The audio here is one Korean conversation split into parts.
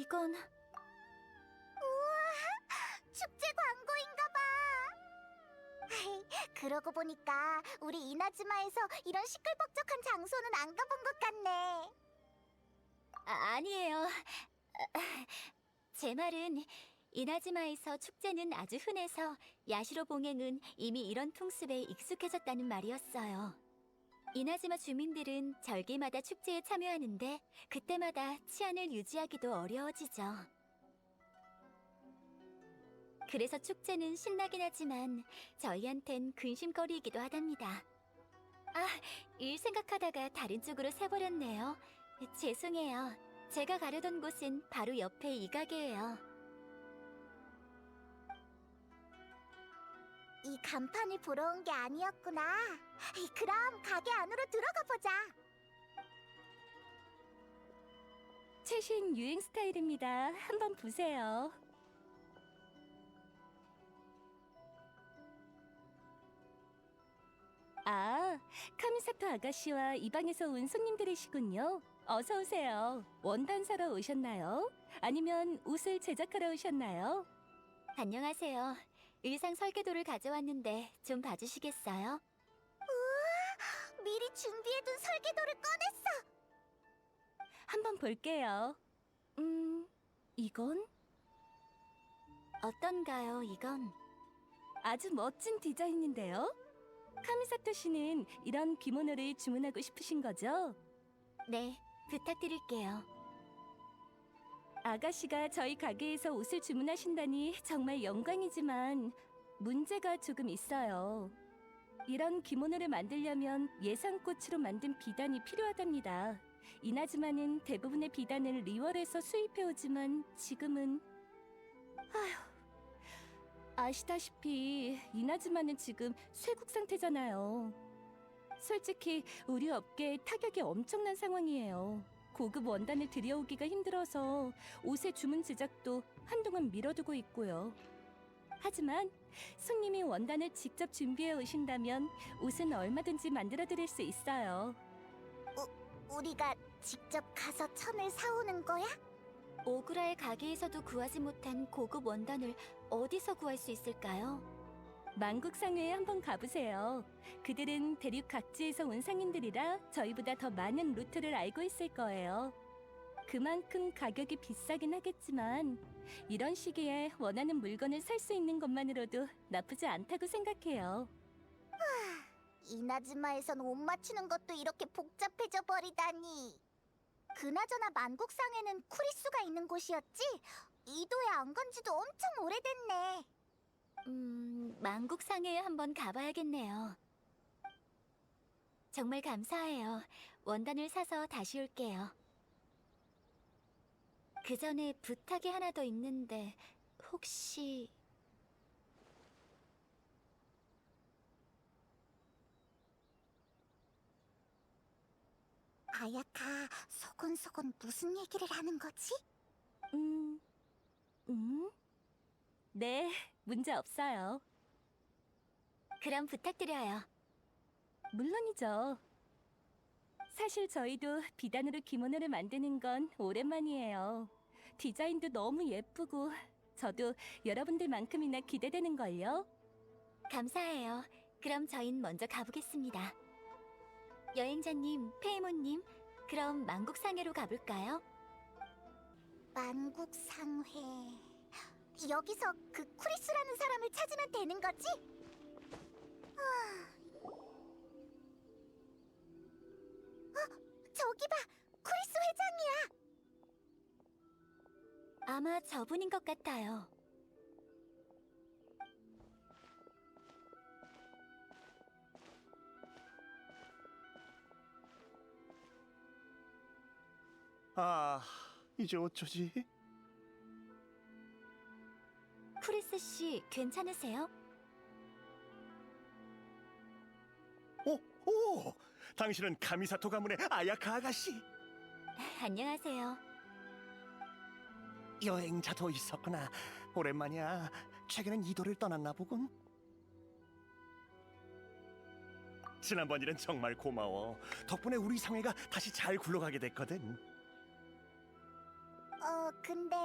이건 축제 광고인가 봐. 그러고 보니까 우리 이나즈마에서 이런 시끌벅적한 장소는 안 가본 것 같네. 아니에요. 제 말은 이나즈마에서 축제는 아주 흔해서 야시로 봉행은 이미 이런 풍습에 익숙해졌다는 말이었어요. 이나즈마 주민들은 절기마다 축제에 참여하는데 그때마다 치안을 유지하기도 어려워지죠. 그래서 축제는 신나긴 하지만 저희한텐 근심거리이기도 하답니다. 아, 일 생각하다가 다른 쪽으로 새버렸네요. 죄송해요. 제가 가려던 곳은 바로 옆에 이 가게예요. 이 간판을 보러 온 게 아니었구나. 그럼 가게 안으로 들어가 보자. 최신 유행 스타일입니다. 한번 보세요. 아, 카미사토 아가씨와 이 방에서 온 손님들이시군요. 어서 오세요. 원단 사러 오셨나요? 아니면 옷을 제작하러 오셨나요? 안녕하세요. 의상 설계도를 가져왔는데 좀 봐주시겠어요? 미리 준비해둔 설계도를 꺼냈어. 한번 볼게요. 이건? 어떤가요, 이건? 아주 멋진 디자인인데요? 카미사토 씨는 이런 기모노를 주문하고 싶으신 거죠? 네, 부탁드릴게요. 아가씨가 저희 가게에서 옷을 주문하신다니 정말 영광이지만 문제가 조금 있어요. 이런 기모노를 만들려면 예상꽃으로 만든 비단이 필요하답니다. 이나즈마는 대부분의 비단을 리월에서 수입해오지만 지금은... 아시다시피 이나즈마는 지금 쇠국 상태잖아요. 솔직히 우리 업계에 타격이 엄청난 상황이에요. 고급 원단을 들여오기가 힘들어서 옷의 주문 제작도 한동안 미뤄두고 있고요. 하지만 손님이 원단을 직접 준비해 오신다면 옷은 얼마든지 만들어 드릴 수 있어요. 우리가 직접 가서 천을 사오는 거야? 오그라의 가게에서도 구하지 못한 고급 원단을 어디서 구할 수 있을까요? 만국상회에 한번 가보세요. 그들은 대륙 각지에서 온 상인들이라 저희보다 더 많은 루트를 알고 있을 거예요. 그만큼 가격이 비싸긴 하겠지만 이런 시기에 원하는 물건을 살 수 있는 것만으로도 나쁘지 않다고 생각해요. 이나즈마에선 옷 맞추는 것도 이렇게 복잡해져 버리다니. 그나저나 만국상에는 쿠리수가 있는 곳이었지? 이도에 안 간 지도 엄청 오래됐네. 만국상회에 한번 가봐야겠네요. 정말 감사해요. 원단을 사서 다시 올게요. 그 전에 부탁이 하나 더 있는데 혹시... 아야카, 소곤소곤 무슨 얘기를 하는 거지? 네, 문제 없어요. 그럼 부탁드려요. 물론이죠. 사실 저희도 비단으로 기모노를 만드는 건 오랜만이에요. 디자인도 너무 예쁘고 저도 여러분들만큼이나 기대되는걸요. 감사해요. 그럼 저흰 먼저 가보겠습니다. 여행자님, 페이모님, 그럼 만국상회로 가볼까요? 만국상회... 여기서 그 쿠리스라는 사람을 찾으면 되는 거지? 저기 봐! 쿠리스 회장이야! 아마 저분인 것 같아요. 아, 이제 어쩌지? 쿠리스 씨, 괜찮으세요? 오! 당신은 카미사토 가문의 아야카 아가씨. 안녕하세요. 여행자도 있었구나. 오랜만이야. 최근엔 이도를 떠났나 보군. 지난번 일은 정말 고마워. 덕분에 우리 상회가 다시 잘 굴러가게 됐거든. 근데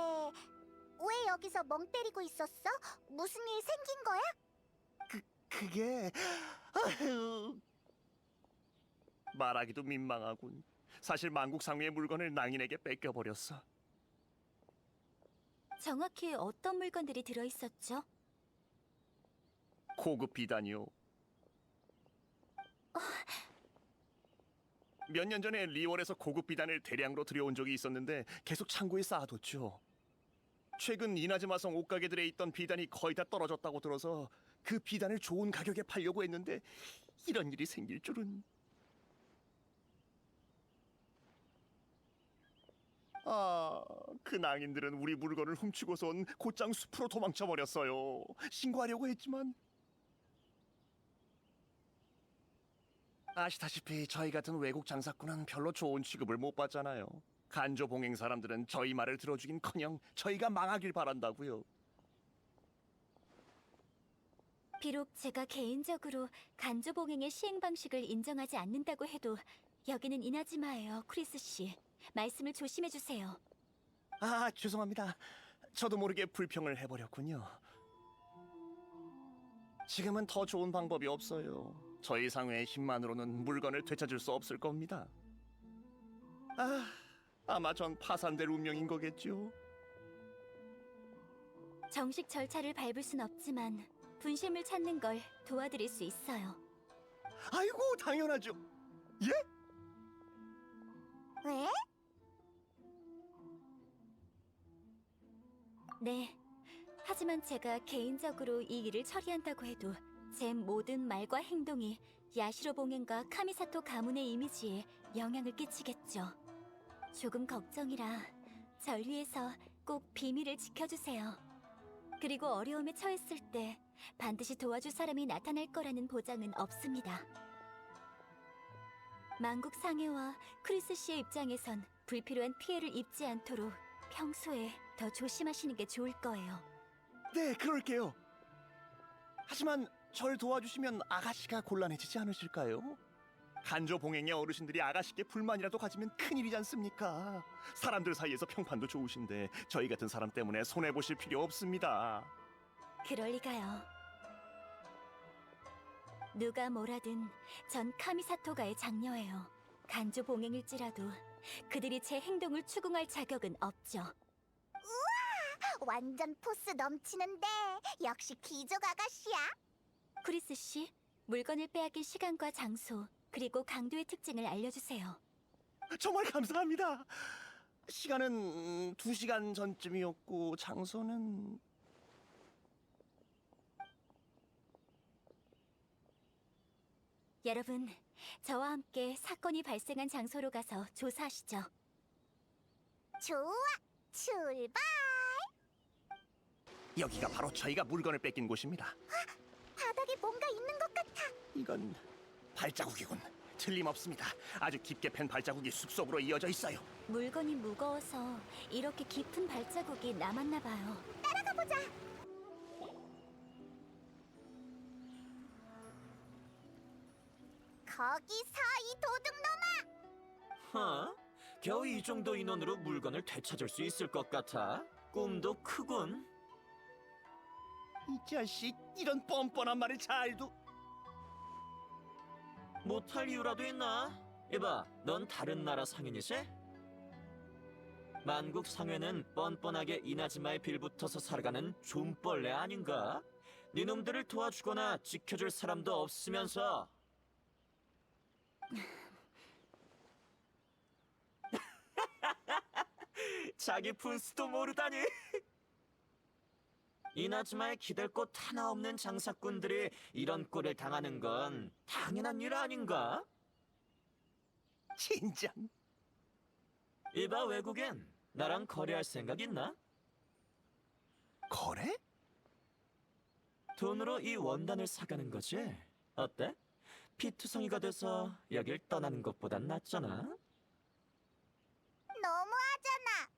왜 여기서 멍 때리고 있었어? 무슨 일 생긴 거야? 그게... 아휴... 말하기도 민망하군. 사실 만국상회의 물건을 낭인에게 뺏겨버렸어. 정확히 어떤 물건들이 들어있었죠? 고급 비단이요. 몇 년 전에 리월에서 고급 비단을 대량으로 들여온 적이 있었는데 계속 창고에 쌓아뒀죠. 최근 이나즈마성 옷가게들에 있던 비단이 거의 다 떨어졌다고 들어서 그 비단을 좋은 가격에 팔려고 했는데 이런 일이 생길 줄은... 그 낭인들은 우리 물건을 훔치고선 곧장 숲으로 도망쳐 버렸어요. 신고하려고 했지만... 아시다시피 저희 같은 외국 장사꾼은 별로 좋은 취급을 못 받잖아요. 간조 봉행 사람들은 저희 말을 들어주긴커녕 저희가 망하길 바란다고요. 비록 제가 개인적으로 간조봉행의 시행 방식을 인정하지 않는다고 해도 여기는 이나즈마예요, 크리스 씨. 말씀을 조심해 주세요. 죄송합니다. 저도 모르게 불평을 해버렸군요. 지금은 더 좋은 방법이 없어요. 저희 상회의 힘만으로는 물건을 되찾을 수 없을 겁니다. 아마 전 파산될 운명인 거겠죠. 정식 절차를 밟을 순 없지만 분실물 찾는 걸 도와드릴 수 있어요. 아이고, 당연하죠. 예? 왜? 네. 하지만 제가 개인적으로 이 일을 처리한다고 해도 제 모든 말과 행동이 야시로 봉행과 카미사토 가문의 이미지에 영향을 끼치겠죠. 조금 걱정이라 절 위해서 꼭 비밀을 지켜주세요. 그리고 어려움에 처했을 때 반드시 도와줄 사람이 나타날 거라는 보장은 없습니다. 만국 상해와 크리스 씨의 입장에선 불필요한 피해를 입지 않도록 평소에 더 조심하시는 게 좋을 거예요. 네, 그럴게요. 하지만 절 도와주시면 아가씨가 곤란해지지 않으실까요? 간조 봉행의 어르신들이 아가씨께 불만이라도 가지면 큰일이지 않습니까? 사람들 사이에서 평판도 좋으신데 저희 같은 사람 때문에 손해보실 필요 없습니다. 그럴 리가요. 누가 뭐라든 전 카미사토가의 장녀예요. 간조 봉행일지라도 그들이 제 행동을 추궁할 자격은 없죠. 완전 포스 넘치는데 역시 귀족 아가씨야. 크리스 씨, 물건을 빼앗긴 시간과 장소, 그리고 강도의 특징을 알려주세요. 정말 감사합니다. 시간은 2시간 전쯤이었고 장소는... 여러분, 저와 함께 사건이 발생한 장소로 가서 조사하시죠. 좋아, 출발! 여기가 바로 저희가 물건을 뺏긴 곳입니다. 바닥에 뭔가 있는 것 같아. 이건 발자국이군. 틀림없습니다. 아주 깊게 팬 발자국이 숲속으로 이어져 있어요. 물건이 무거워서 이렇게 깊은 발자국이 남았나 봐요. 따라가 보자. 거기서 이 도둑놈아! 겨우 이 정도 인원으로 물건을 되찾을 수 있을 것 같아. 꿈도 크군. 이 자식, 이런 뻔뻔한 말을 잘도... 못할 이유라도 있나? 이봐, 넌 다른 나라 상인이세? 만국 상회는 뻔뻔하게 이나즈마에 빌붙어서 살아가는 좀벌레 아닌가? 네 놈들을 도와주거나 지켜줄 사람도 없으면서. 자기 분수도 모르다니. 이나즈마에 기댈 곳 하나 없는 장사꾼들이 이런 꼴을 당하는 건 당연한 일 아닌가? 진짜... 이봐 외국인, 나랑 거래할 생각 있나? 거래? 돈으로 이 원단을 사가는 거지? 어때? 피투성이가 돼서 여길 떠나는 것보단 낫잖아? 너무하잖아.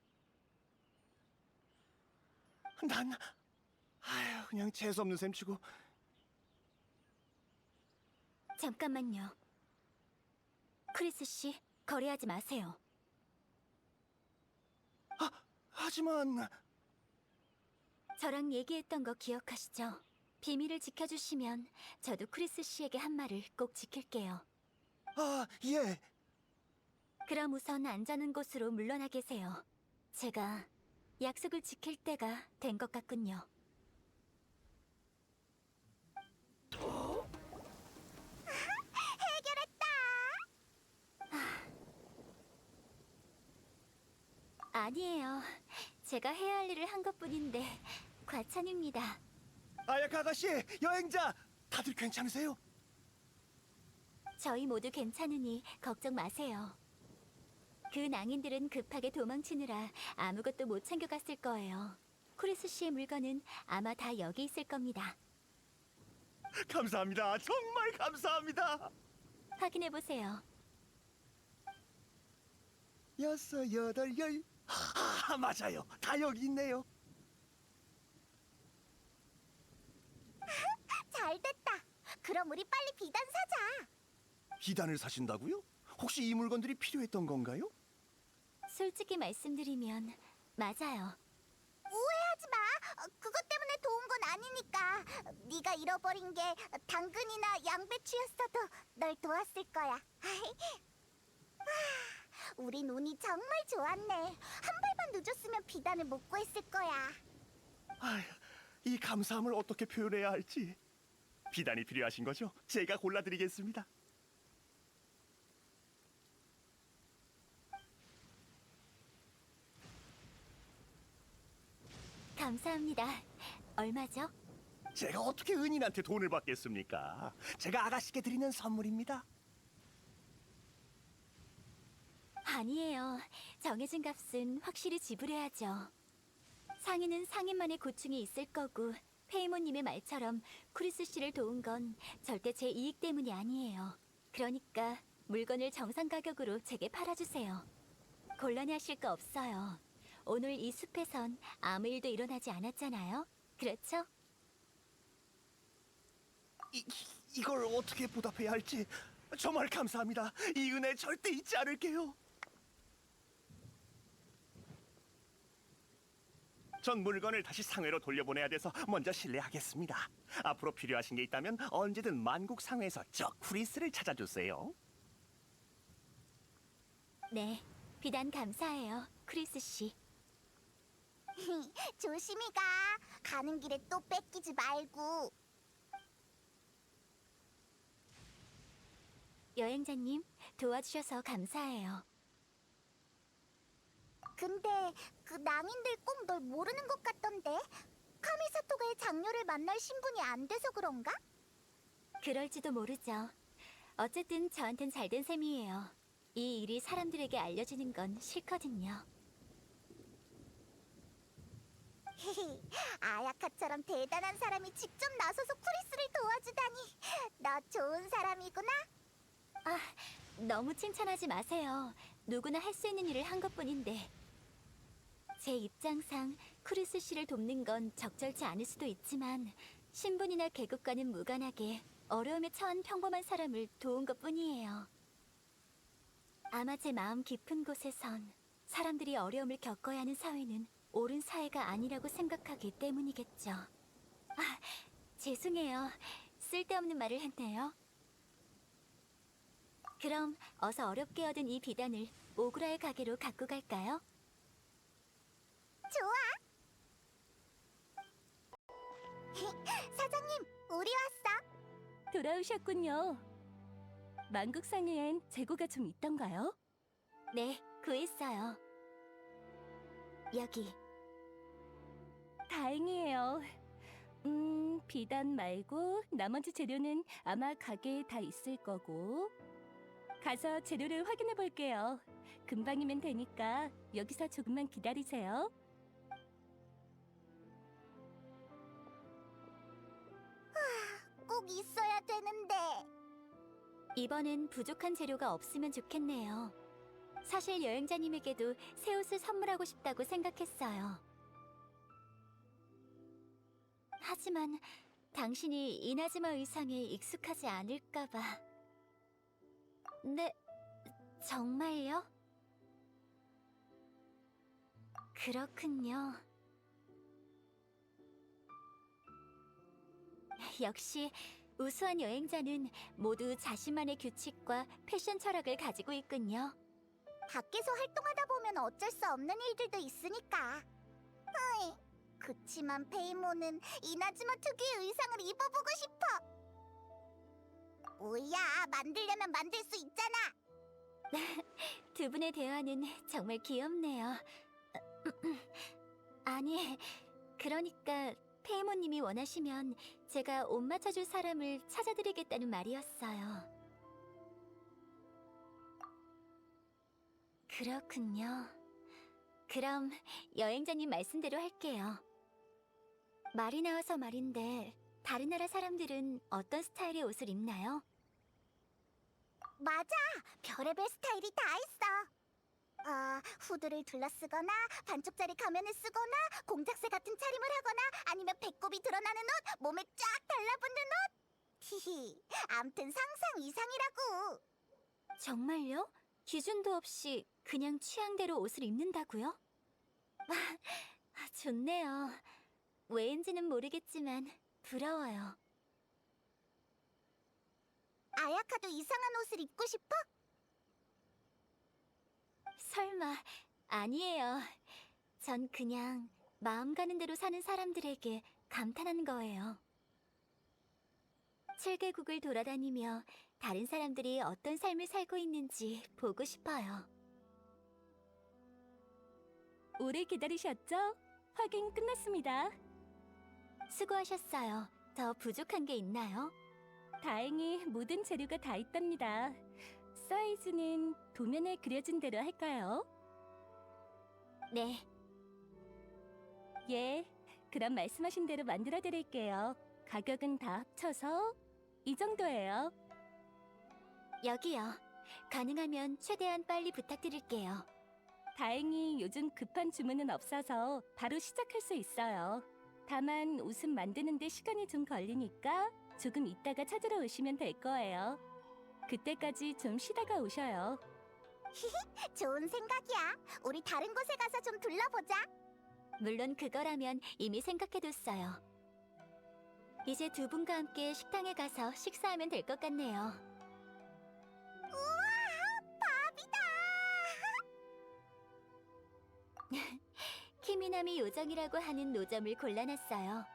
난... 그냥 재수없는 셈 치고... 잠깐만요. 크리스 씨, 거래하지 마세요. 하지만 저랑 얘기했던 거 기억하시죠? 비밀을 지켜주시면 저도 크리스 씨에게 한 말을 꼭 지킬게요. 예. 그럼 우선 안전한 곳으로 물러나 계세요. 제가 약속을 지킬 때가 된 것 같군요. 해결했다. 아니에요. 제가 해야 할 일을 한 것뿐인데 과찬입니다. 아야카 아가씨, 여행자, 다들 괜찮으세요? 저희 모두 괜찮으니 걱정 마세요. 그 낭인들은 급하게 도망치느라 아무것도 못 챙겨갔을 거예요. 크리스 씨의 물건은 아마 다 여기 있을 겁니다. 감사합니다. 정말 감사합니다. 확인해 보세요. 6, 8, 10. 맞아요. 다 여기 있네요. 잘 됐다. 그럼 우리 빨리 비단 사자. 비단을 사신다고요? 혹시 이 물건들이 필요했던 건가요? 솔직히 말씀드리면 맞아요. 오해하지 마. 그것 때문에 도운 건 아니니까. 네가 잃어버린 게 당근이나 양배추였어도 널 도왔을 거야. 우린 운이 정말 좋았네. 한 발만 늦었으면 비단을 못 구했을 거야. 아휴, 이 감사함을 어떻게 표현해야 할지. 비단이 필요하신 거죠? 제가 골라드리겠습니다. 감사합니다. 얼마죠? 제가 어떻게 은인한테 돈을 받겠습니까? 제가 아가씨께 드리는 선물입니다. 아니에요. 정해진 값은 확실히 지불해야죠. 상인은 상인만의 고충이 있을 거고 페이모님의 말처럼 크리스 씨를 도운 건 절대 제 이익 때문이 아니에요. 그러니까 물건을 정상 가격으로 제게 팔아주세요. 곤란해하실 거 없어요. 오늘 이 숲에선 아무 일도 일어나지 않았잖아요. 그렇죠? 이걸 어떻게 보답해야 할지 정말 감사합니다. 이 은혜 절대 잊지 않을게요. 전 물건을 다시 상회로 돌려보내야 돼서 먼저 실례하겠습니다. 앞으로 필요하신 게 있다면 언제든 만국 상회에서 저 크리스를 찾아주세요. 네, 비단 감사해요, 크리스 씨. 조심히 가. 가는 길에 또 뺏기지 말고. 여행자님, 도와주셔서 감사해요. 근데 그 낭인들 꼭 널 모르는 것 같던데. 카미사토가의 장녀를 만날 신분이 안 돼서 그런가? 그럴지도 모르죠. 어쨌든 저한텐 잘된 셈이에요. 이 일이 사람들에게 알려지는 건 싫거든요. 아야카처럼 대단한 사람이 직접 나서서 크리스를 도와주다니. 너 좋은 사람이구나. 아, 너무 칭찬하지 마세요. 누구나 할 수 있는 일을 한 것뿐인데. 제 입장상 크리스 씨를 돕는 건 적절치 않을 수도 있지만 신분이나 계급과는 무관하게 어려움에 처한 평범한 사람을 도운 것뿐이에요. 아마 제 마음 깊은 곳에선 사람들이 어려움을 겪어야 하는 사회는 옳은 사회가 아니라고 생각하기 때문이겠죠. 아, 죄송해요. 쓸데없는 말을 했네요. 그럼 어서 어렵게 얻은 이 비단을 오그라의 가게로 갖고 갈까요? 좋아. 사장님, 우리 왔어. 돌아오셨군요. 만국상회엔 재고가 좀 있던가요? 네, 구했어요. 여기. 다행이에요. 비단 말고 나머지 재료는 아마 가게에 다 있을 거고. 가서 재료를 확인해 볼게요. 금방이면 되니까 여기서 조금만 기다리세요. 꼭 있어야 되는데. 이번엔 부족한 재료가 없으면 좋겠네요. 사실 여행자님에게도 새 옷을 선물하고 싶다고 생각했어요. 하지만 당신이 이나즈마 의상에 익숙하지 않을까봐. 네, 정말요? 그렇군요. 역시 우수한 여행자는 모두 자신만의 규칙과 패션 철학을 가지고 있군요. 밖에서 활동하다 보면 어쩔 수 없는 일들도 있으니까. 으이, 그치만 페이모는 이나즈마 특유의 의상을 입어보고 싶어. 뭐야, 만들려면 만들 수 있잖아. 두 분의 대화는 정말 귀엽네요. 아니, 그러니까 페이모님이 원하시면 제가 옷 맞춰줄 사람을 찾아드리겠다는 말이었어요. 그렇군요. 그럼 여행자님 말씀대로 할게요. 말이 나와서 말인데 다른 나라 사람들은 어떤 스타일의 옷을 입나요? 맞아, 별의별 스타일이 다 있어. 후드를 둘러쓰거나 반쪽짜리 가면을 쓰거나 공작새 같은 차림을 하거나 아니면 배꼽이 드러나는 옷, 몸에 쫙 달라붙는 옷. 히히, 암튼 상상 이상이라고. 정말요? 기준도 없이 그냥 취향대로 옷을 입는다고요? 좋네요. 왜인지는 모르겠지만 부러워요. 아야카도 이상한 옷을 입고 싶어? 설마, 아니에요. 전 그냥 마음 가는 대로 사는 사람들에게 감탄하는 거예요. 7개국을 돌아다니며 다른 사람들이 어떤 삶을 살고 있는지 보고 싶어요. 오래 기다리셨죠? 확인 끝났습니다. 수고하셨어요. 더 부족한 게 있나요? 다행히 모든 재료가 다 있답니다. 사이즈는 도면에 그려진 대로 할까요? 네. 예, 그럼 말씀하신 대로 만들어 드릴게요. 가격은 다 합쳐서 이 정도예요. 여기요. 가능하면 최대한 빨리 부탁드릴게요. 다행히 요즘 급한 주문은 없어서 바로 시작할 수 있어요. 다만 옷은 만드는데 시간이 좀 걸리니까 조금 이따가 찾으러 오시면 될 거예요. 그때까지 좀 쉬다가 오셔요. 좋은 생각이야. 우리 다른 곳에 가서 좀 둘러보자. 물론 그거라면 이미 생각해뒀어요. 이제 두 분과 함께 식당에 가서 식사하면 될 것 같네요. 우와, 밥이다. 키미나미 요정이라고 하는 노점을 골라놨어요.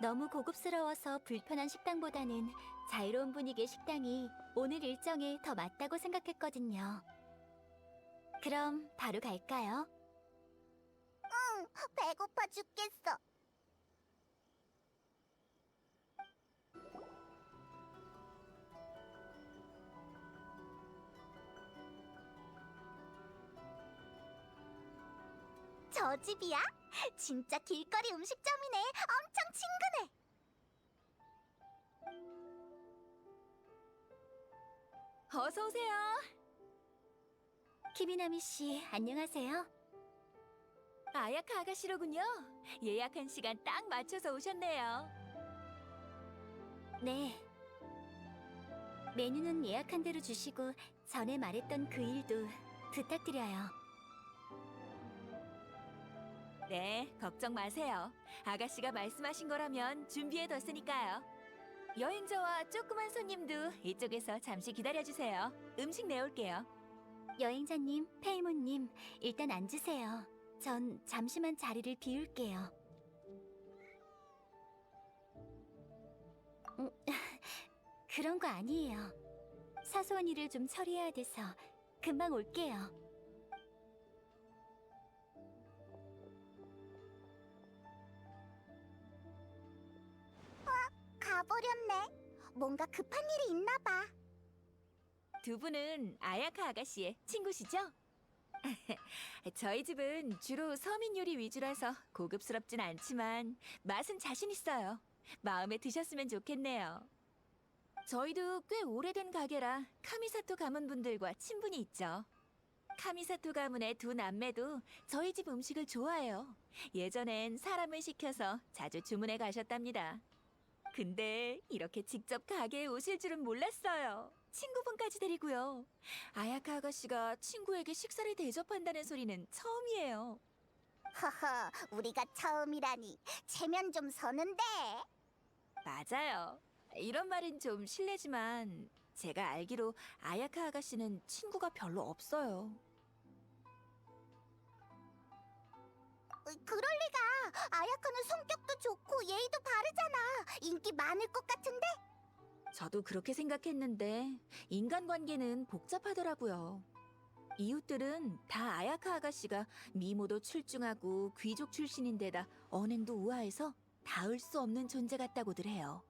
너무 고급스러워서 불편한 식당보다는 자유로운 분위기의 식당이 오늘 일정에 더 맞다고 생각했거든요. 그럼 바로 갈까요? 응, 배고파 죽겠어. 저 집이야? 진짜 길거리 음식점이네. 엄청 친근해. 어서 오세요. 키미나미 씨, 안녕하세요. 아야카 아가씨로군요. 예약한 시간 딱 맞춰서 오셨네요. 네. 메뉴는 예약한 대로 주시고 전에 말했던 그 일도 부탁드려요. 네, 걱정 마세요. 아가씨가 말씀하신 거라면 준비해뒀으니까요. 여행자와 조그만 손님도 이쪽에서 잠시 기다려주세요. 음식 내올게요. 여행자님, 페이모님, 일단 앉으세요. 전 잠시만 자리를 비울게요. 그런 거 아니에요. 사소한 일을 좀 처리해야 돼서 금방 올게요. 가버렸네. 뭔가 급한 일이 있나 봐. 두 분은 아야카 아가씨의 친구시죠? 저희 집은 주로 서민 요리 위주라서 고급스럽진 않지만 맛은 자신 있어요. 마음에 드셨으면 좋겠네요. 저희도 꽤 오래된 가게라 카미사토 가문분들과 친분이 있죠. 카미사토 가문의 두 남매도 저희 집 음식을 좋아해요. 예전엔 사람을 시켜서 자주 주문해 가셨답니다. 근데 이렇게 직접 가게에 오실 줄은 몰랐어요. 친구분까지 데리고요. 아야카 아가씨가 친구에게 식사를 대접한다는 소리는 처음이에요. 허허, 우리가 처음이라니 체면 좀 서는데. 맞아요. 이런 말은 좀 실례지만 제가 알기로 아야카 아가씨는 친구가 별로 없어요. 그럴 리가. 아야카는 성격도 좋고 예의도 바르잖아. 인기 많을 것 같은데? 저도 그렇게 생각했는데 인간관계는 복잡하더라고요. 이웃들은 다 아야카 아가씨가 미모도 출중하고 귀족 출신인데다 언행도 우아해서 닿을 수 없는 존재 같다고들 해요.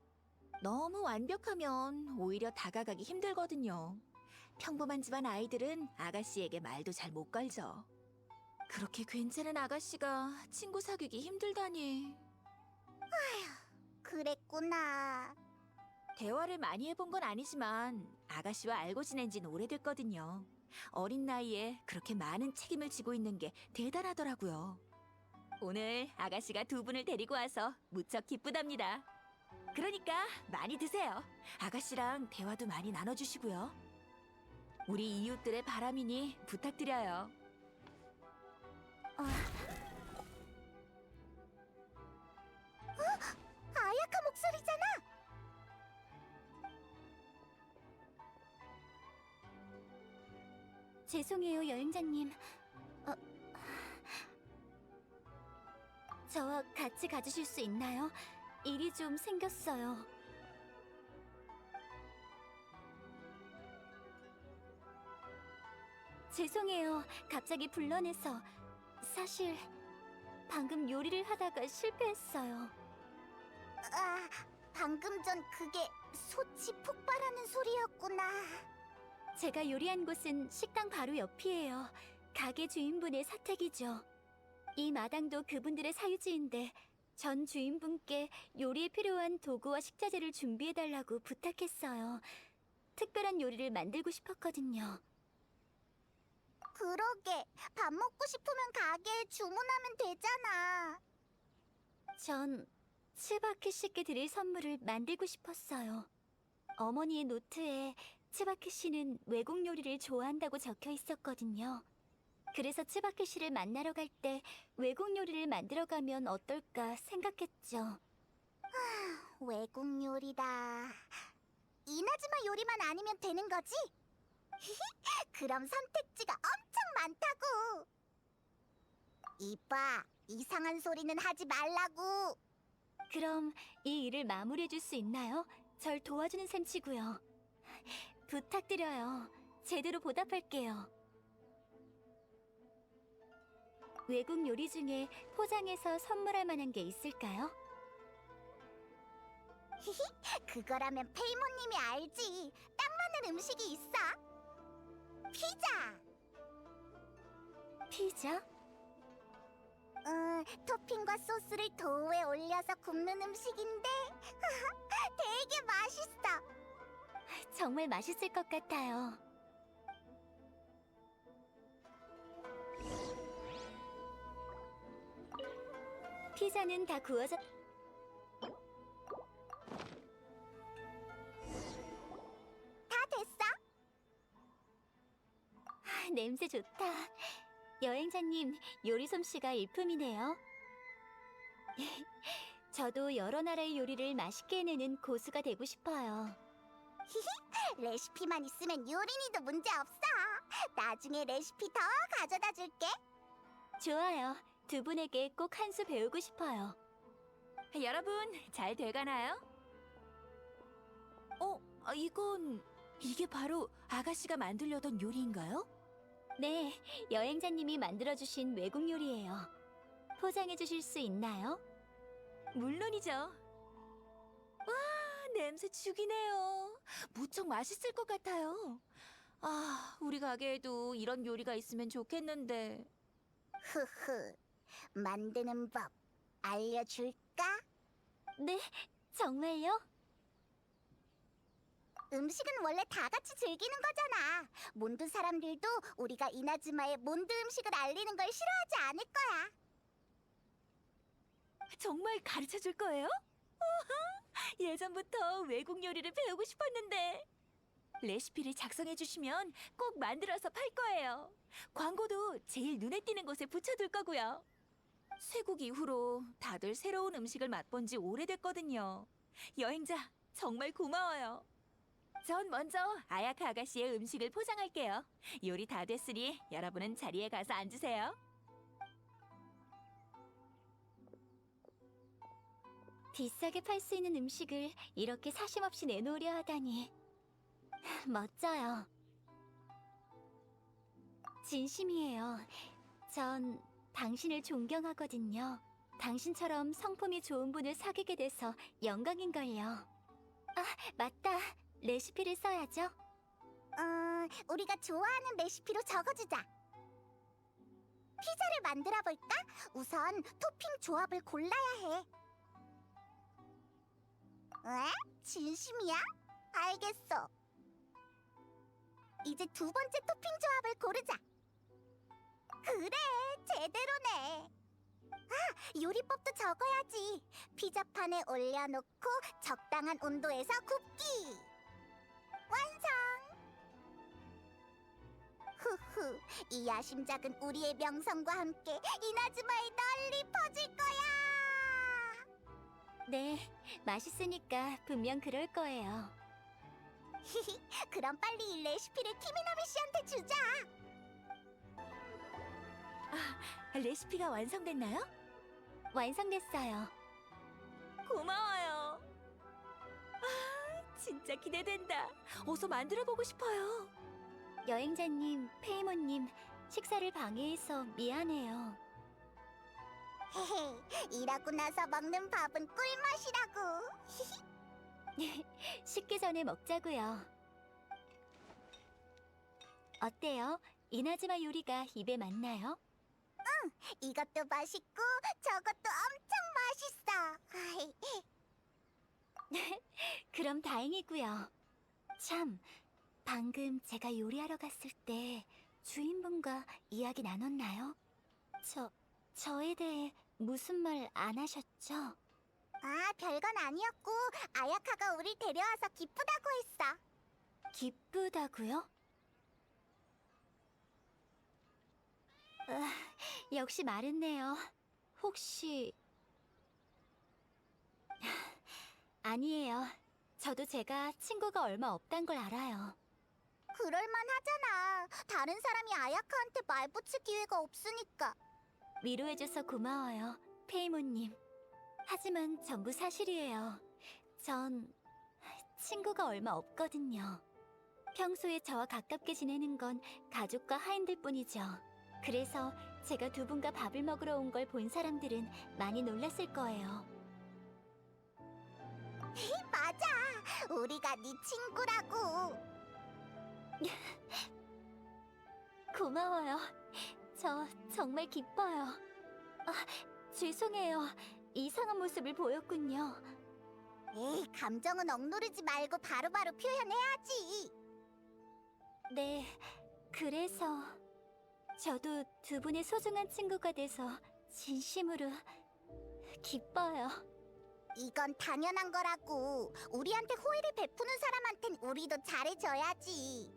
너무 완벽하면 오히려 다가가기 힘들거든요. 평범한 집안 아이들은 아가씨에게 말도 잘 못 걸죠. 그렇게 괜찮은 아가씨가 친구 사귀기 힘들다니. 그랬구나. 대화를 많이 해본 건 아니지만 아가씨와 알고 지낸 지는 오래됐거든요. 어린 나이에 그렇게 많은 책임을 지고 있는 게 대단하더라고요. 오늘 아가씨가 두 분을 데리고 와서 무척 기쁘답니다. 그러니까 많이 드세요. 아가씨랑 대화도 많이 나눠주시고요. 우리 이웃들의 바람이니 부탁드려요. 아야카 목소리잖아. 죄송해요, 여행자님. 저와 같이 가주실 수 있나요? 일이 좀 생겼어요. 죄송해요. 갑자기 불러내서. 사실 방금 요리를 하다가 실패했어요. 아, 방금 전 그게 소치 폭발하는 소리였구나. 제가 요리한 곳은 식당 바로 옆이에요. 가게 주인분의 사택이죠. 이 마당도 그분들의 사유지인데 전 주인분께 요리에 필요한 도구와 식자재를 준비해달라고 부탁했어요. 특별한 요리를 만들고 싶었거든요. 그러게, 밥 먹고 싶으면 가게에 주문하면 되잖아. 전 츠바키 씨께 드릴 선물을 만들고 싶었어요. 어머니의 노트에 츠바키 씨는 외국 요리를 좋아한다고 적혀 있었거든요. 그래서 츠바키 씨를 만나러 갈 때 외국 요리를 만들어 가면 어떨까 생각했죠. 외국 요리다. 이나즈마 요리만 아니면 되는 거지? 그럼 선택지가 엄청 많다고. 이봐, 이상한 소리는 하지 말라고. 그럼 이 일을 마무리해 줄 수 있나요? 절 도와주는 셈치고요. 부탁드려요. 제대로 보답할게요. 외국 요리 중에 포장해서 선물할 만한 게 있을까요? 그거라면 페이모님이 알지. 딱 맞는 음식이 있어. 피자. 피자? 토핑과 소스를 도우에 올려서 굽는 음식인데 되게 맛있어. 정말 맛있을 것 같아요. 피자는 다 구워졌... 다 됐어? 냄새 좋다. 여행자님, 요리 솜씨가 일품이네요. 저도 여러 나라의 요리를 맛있게 해내는 고수가 되고 싶어요. 레시피만 있으면 요리니도 문제 없어. 나중에 레시피 더 가져다 줄게. 좋아요. 두 분에게 꼭 한 수 배우고 싶어요. 여러분, 잘 돼가나요? 이게 바로 아가씨가 만들려던 요리인가요? 네, 여행자님이 만들어주신 외국 요리예요. 포장해 주실 수 있나요? 물론이죠. 와, 냄새 죽이네요. 무척 맛있을 것 같아요. 아, 우리 가게에도 이런 요리가 있으면 좋겠는데. 흐흐. 만드는 법 알려줄까? 네, 정말요? 음식은 원래 다 같이 즐기는 거잖아. 몬드 사람들도 우리가 이나즈마의 몬드 음식을 알리는 걸 싫어하지 않을 거야. 정말 가르쳐 줄 거예요? 우와, 예전부터 외국 요리를 배우고 싶었는데. 레시피를 작성해 주시면 꼭 만들어서 팔 거예요. 광고도 제일 눈에 띄는 곳에 붙여둘 거고요. 쇄국 이후로 다들 새로운 음식을 맛본 지 오래됐거든요. 여행자, 정말 고마워요. 전 먼저 아야카 아가씨의 음식을 포장할게요. 요리 다 됐으니 여러분은 자리에 가서 앉으세요. 비싸게 팔 수 있는 음식을 이렇게 사심 없이 내놓으려 하다니 멋져요. 진심이에요. 전 당신을 존경하거든요. 당신처럼 성품이 좋은 분을 사귀게 돼서 영광인걸요. 아, 맞다. 레시피를 써야죠. 우리가 좋아하는 레시피로 적어주자. 피자를 만들어 볼까? 우선 토핑 조합을 골라야 해. 왜? 진심이야? 알겠어. 이제 두 번째 토핑 조합을 고르자. 그래, 제대로네. 아, 요리법도 적어야지. 피자판에 올려놓고 적당한 온도에서 굽기. 완성! 후후, 이 야심작은 우리의 명성과 함께 이나즈마에 널리 퍼질 거야! 네, 맛있으니까 분명 그럴 거예요. 그럼 빨리 이 레시피를 키미나미 씨한테 주자! 레시피가 완성됐나요? 완성됐어요. 고마워요. 아, 진짜 기대된다. 어서 만들어보고 싶어요. 여행자님, 페이모님, 식사를 방해해서 미안해요. 헤헤, 일하고 나서 먹는 밥은 꿀맛이라고. 식기 전에 먹자고요. 어때요? 이나즈마 요리가 입에 맞나요? 이것도 맛있고 저것도 엄청 맛있어. 그럼 다행이고요. 참, 방금 제가 요리하러 갔을 때 주인분과 이야기 나눴나요? 저에 대해 무슨 말 안 하셨죠? 아, 별건 아니었고 아야카가 우릴 데려와서 기쁘다고 했어. 기쁘다고요? 역시 말했네요. 혹시... 아니에요. 저도 제가 친구가 얼마 없단 걸 알아요. 그럴만 하잖아. 다른 사람이 아야카한테 말 붙일 기회가 없으니까. 위로해줘서 고마워요, 페이모님. 하지만 전부 사실이에요. 전 친구가 얼마 없거든요. 평소에 저와 가깝게 지내는 건 가족과 하인들 뿐이죠. 그래서 제가 두 분과 밥을 먹으러 온 걸 본 사람들은 많이 놀랐을 거예요. 맞아. 우리가 네 친구라고. 고마워요. 저 정말 기뻐요. 죄송해요. 이상한 모습을 보였군요. 에이, 감정은 억누르지 말고 바로바로 표현해야지. 네, 그래서 저도 두 분의 소중한 친구가 돼서 진심으로 기뻐요. 이건 당연한 거라고. 우리한테 호의를 베푸는 사람한텐 우리도 잘해줘야지.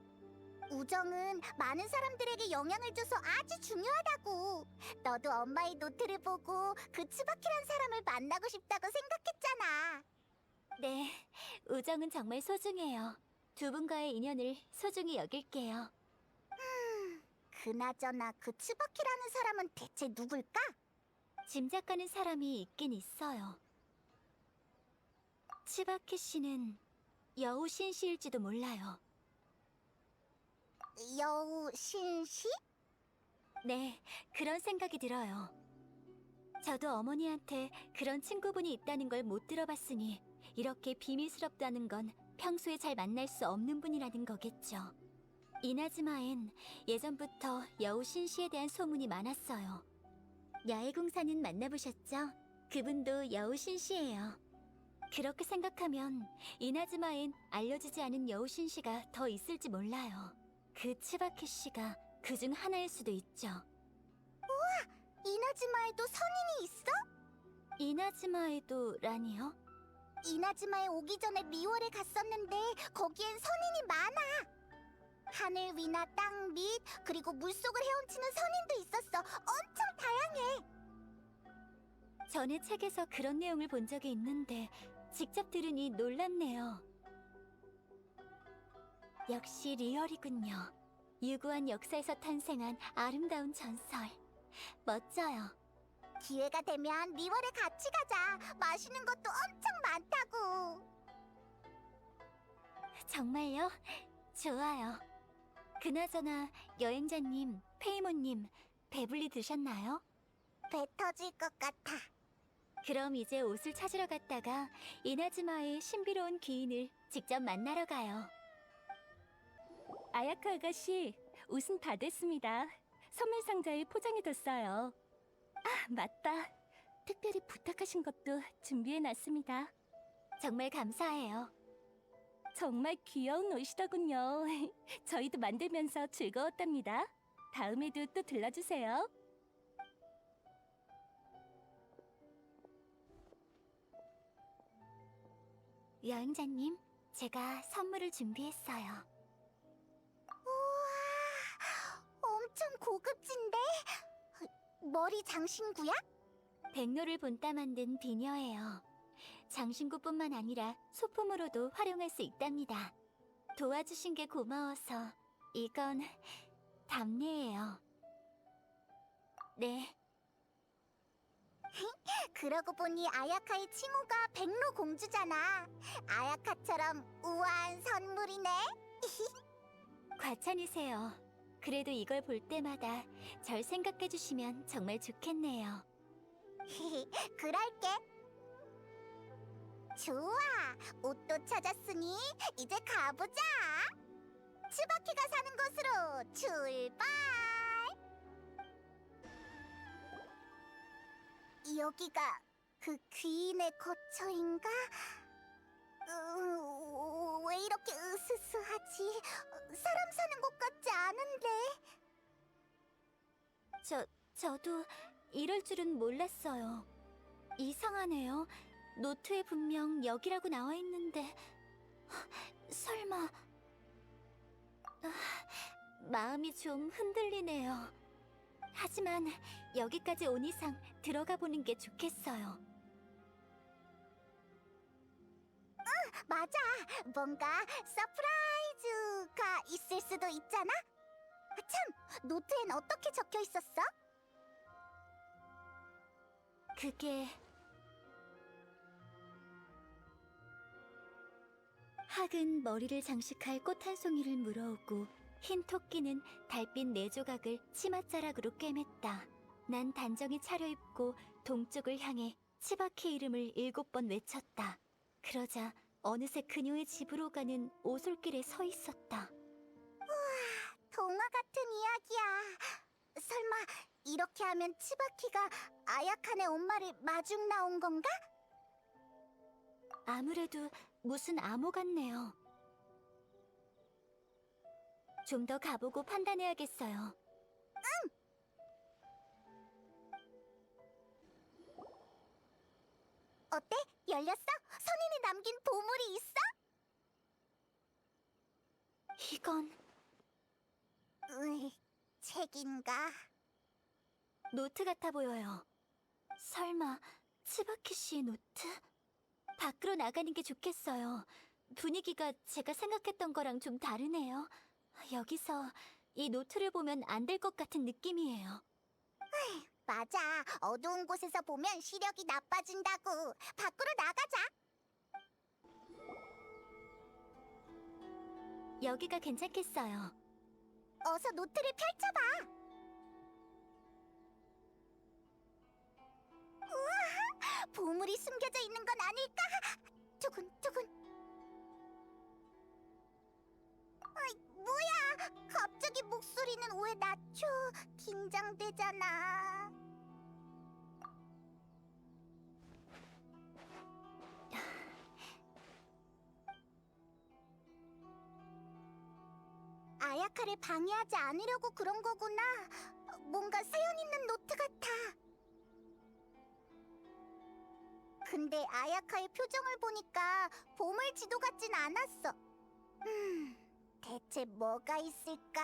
우정은 많은 사람들에게 영향을 줘서 아주 중요하다고. 너도 엄마의 노트를 보고 그 츠바키란 사람을 만나고 싶다고 생각했잖아. 네, 우정은 정말 소중해요. 두 분과의 인연을 소중히 여길게요. 그나저나 그 츠바키라는 사람은 대체 누굴까? 짐작가는 사람이 있긴 있어요. 치바키 씨는 여우 신씨일지도 몰라요. 여우 신씨? 네, 그런 생각이 들어요. 저도 어머니한테 그런 친구분이 있다는 걸 못 들어봤으니 이렇게 비밀스럽다는 건 평소에 잘 만날 수 없는 분이라는 거겠죠. 이나즈마엔 예전부터 여우 신씨에 대한 소문이 많았어요. 야외공사는 만나보셨죠? 그분도 여우 신씨예요. 그렇게 생각하면 이나즈마엔 알려지지 않은 여우 신씨가 더 있을지 몰라요. 그 츠바키 씨가 그중 하나일 수도 있죠. 이나즈마에도 선인이 있어? 이나즈마에도 라니요? 이나즈마에 오기 전에 리월에 갔었는데 거기엔 선인이 많아. 하늘 위나 땅 밑, 그리고 물속을 헤엄치는 선인도 있었어. 엄청 다양해. 전에 책에서 그런 내용을 본 적이 있는데 직접 들으니 놀랍네요. 역시 리얼이군요. 유구한 역사에서 탄생한 아름다운 전설. 멋져요. 기회가 되면 리월에 같이 가자. 맛있는 것도 엄청 많다고. 정말요? 좋아요. 그나저나 여행자님, 페이모님, 배불리 드셨나요? 배 터질 것 같아. 그럼 이제 옷을 찾으러 갔다가 이나즈마의 신비로운 귀인을 직접 만나러 가요. 아야카 아가씨, 옷은 다 됐습니다. 선물 상자에 포장해뒀어요. 아, 맞다. 특별히 부탁하신 것도 준비해놨습니다. 정말 감사해요. 정말 귀여운 옷이더군요. 저희도 만들면서 즐거웠답니다. 다음에도 또 들러주세요. 여행자님, 제가 선물을 준비했어요. 우와, 엄청 고급진데? 머리 장신구야? 백로를 본따 만든 비녀예요. 장신구뿐만 아니라 소품으로도 활용할 수 있답니다. 도와주신 게 고마워서 이건 답례예요. 네, 그러고 보니 아야카의 칭호가 백로 공주잖아. 아야카처럼 우아한 선물이네. 과찬이세요. 그래도 이걸 볼 때마다 절 생각해 주시면 정말 좋겠네요. 그럴게. 좋아, 옷도 찾았으니 이제 가보자. 츠바키가 사는 곳으로 출발. 여기가 그 귀인의 거처인가? 왜 이렇게 으스스하지? 사람 사는 곳 같지 않은데. 저도 이럴 줄은 몰랐어요. 이상하네요. 노트에 분명 여기라고 나와 있는데 설마... 마음이 좀 흔들리네요. 하지만 여기까지 온 이상 들어가 보는 게 좋겠어요. 맞아, 뭔가 서프라이즈가 있을 수도 있잖아. 참, 노트엔 어떻게 적혀 있었어? 그게... 학은 머리를 장식할 꽃 한 송이를 물어오고 흰 토끼는 달빛 네 조각을 치맛자락으로 꿰맸다. 난 단정히 차려입고 동쪽을 향해 치바키 이름을 7번 외쳤다. 그러자 어느새 그녀의 집으로 가는 오솔길에 서 있었다. 동화 같은 이야기야. 설마 이렇게 하면 치바키가 아야칸의 엄마를 마중 나온 건가? 아무래도 무슨 암호 같네요. 좀 더 가보고 판단해야겠어요. 어때? 열렸어? 선인이 남긴 보물이 있어? 이건 책인가? 노트 같아 보여요. 설마 츠바키 씨의 노트? 밖으로 나가는 게 좋겠어요. 분위기가 제가 생각했던 거랑 좀 다르네요. 여기서 이 노트를 보면 안 될 것 같은 느낌이에요. 맞아. 어두운 곳에서 보면 시력이 나빠진다고. 밖으로 나가자. 여기가 괜찮겠어요. 어서 노트를 펼쳐봐. 우와, 보물이 숨겨져 있는 건 아닐까? 두근두근. 아이, 뭐야? 갑자기 목소리는 왜 낮춰? 긴장되잖아. 아야카를 방해하지 않으려고 그런 거구나. 뭔가 사연 있는 노트 같아. 근데 아야카의 표정을 보니까 보물 지도 같진 않았어. 대체 뭐가 있을까?